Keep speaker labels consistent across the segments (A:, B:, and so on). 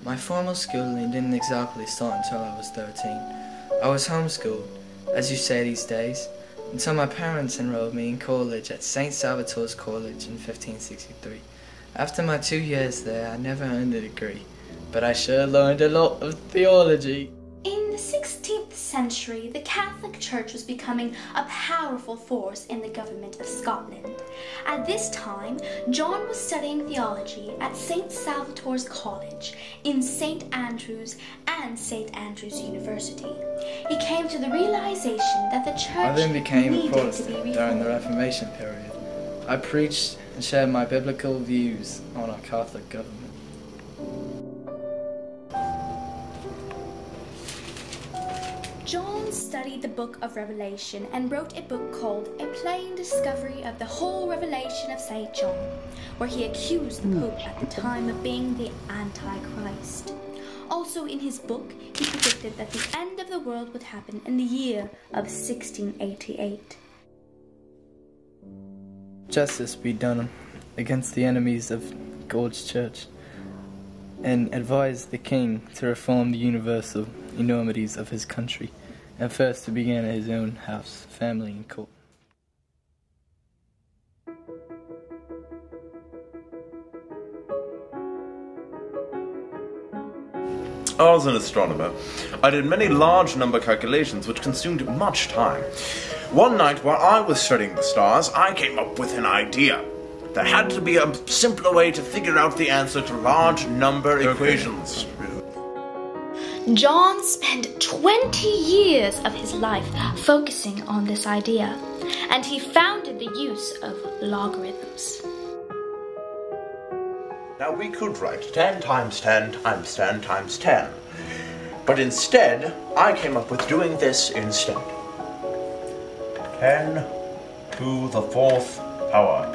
A: My formal schooling didn't exactly start until I was 13. I was homeschooled, as you say these days, until my parents enrolled me in college at St. Salvator's College in 1563. After my 2 years there, I never earned a degree, but I sure learned a lot of theology.
B: In the 16th century, the Catholic Church was becoming a powerful force in the government of Scotland. At this time, John was studying theology at St. Salvator's College in St. Andrews and St. Andrews University. He came to the realization that the church
A: I then became a
B: needed
A: Protestant
B: to be
A: during the
B: reformed.
A: Reformation period. I preached and shared my biblical views on our Catholic government.
B: John studied the book of Revelation and wrote a book called A Plain Discovery of the Whole Revelation of St. John, where he accused the Pope at the time of being the Antichrist. Also in his book, he predicted that the end of the world would happen in the year of 1688.
A: Justice be done against the enemies of God's church, and advised the king to reform the universal enormities of his country, and first to begin at his own house, family, and court.
C: As an astronomer, I did many large number calculations which consumed much time. One night while I was studying the stars, I came up with an idea. There had to be a simpler way to figure out the answer to large number equations.
B: John spent 20 years of his life focusing on this idea, and he founded the use of logarithms.
C: Now we could write 10 times 10 times 10 times 10. But instead, I came up with doing this instead. 10 to the 4th power.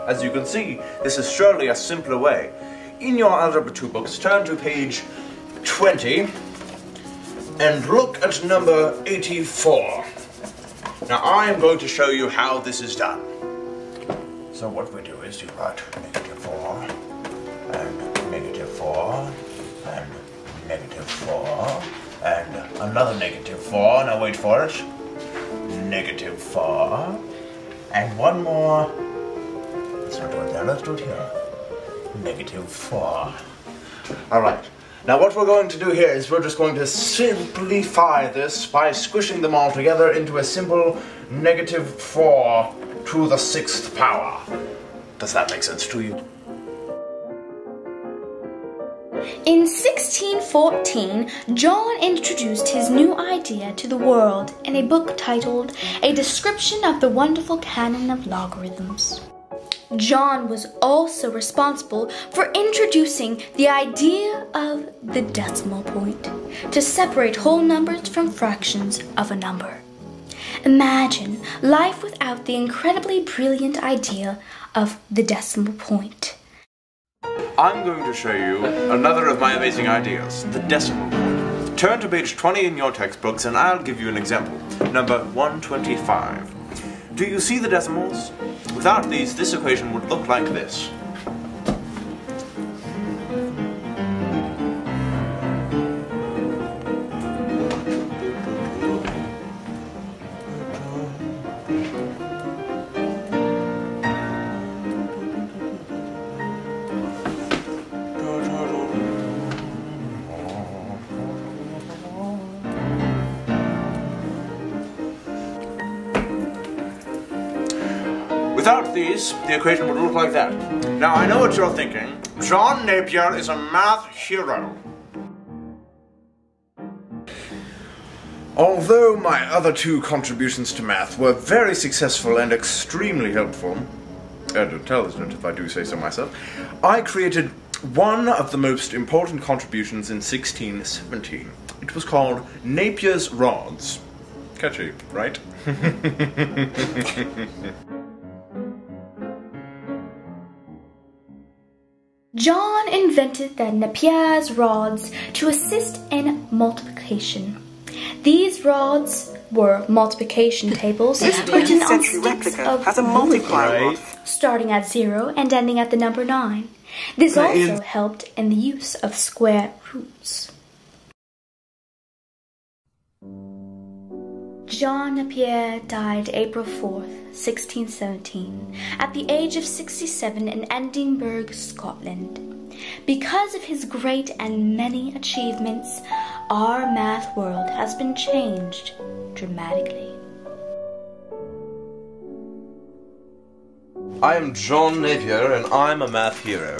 C: As you can see, this is surely a simpler way. In your Algebra 2 books, turn to page 20 and look at number 84. Now I am going to show you how this is done. So what we do is you write -4 and -4 and -4 and another -4. Now wait for it. -4 and one more. Let's not do it there, let's do it here. -4. Alright, now what we're going to do here is we're just going to simplify this by squishing them all together into a simple -4 to the 6th power. Does that make sense to you?
B: In 1614, John introduced his new idea to the world in a book titled A Description of the Wonderful Canon of Logarithms. John was also responsible for introducing the idea of the decimal point to separate whole numbers from fractions of a number. Imagine life without the incredibly brilliant idea of the decimal point.
C: I'm going to show you another of my amazing ideas, the decimal point. Turn to page 20 in your textbooks and I'll give you an example. Number 125. Do you see the decimals? Without these, this equation would look like this. Without these, the equation would look like that. Now, I know what you're thinking. John Napier is a math hero. Although my other two contributions to math were very successful and extremely helpful, and intelligent if I do say so myself, I created one of the most important contributions in 1617. It was called Napier's rods. Catchy, right?
B: John invented the Napier's rods to assist in multiplication. These rods were multiplication tables
D: This
B: written on
D: 18th century
B: sticks
D: replica
B: of
D: has a
B: wood.
D: multiplier rod.
B: starting at 0 and ending at the number 9. This also helped in the use of square roots. Jean-Pierre died April 4th, 1617, at the age of 67 in Edinburgh, Scotland. Because of his great and many achievements, our math world has been changed dramatically.
C: I am John Napier, and I'm a math hero.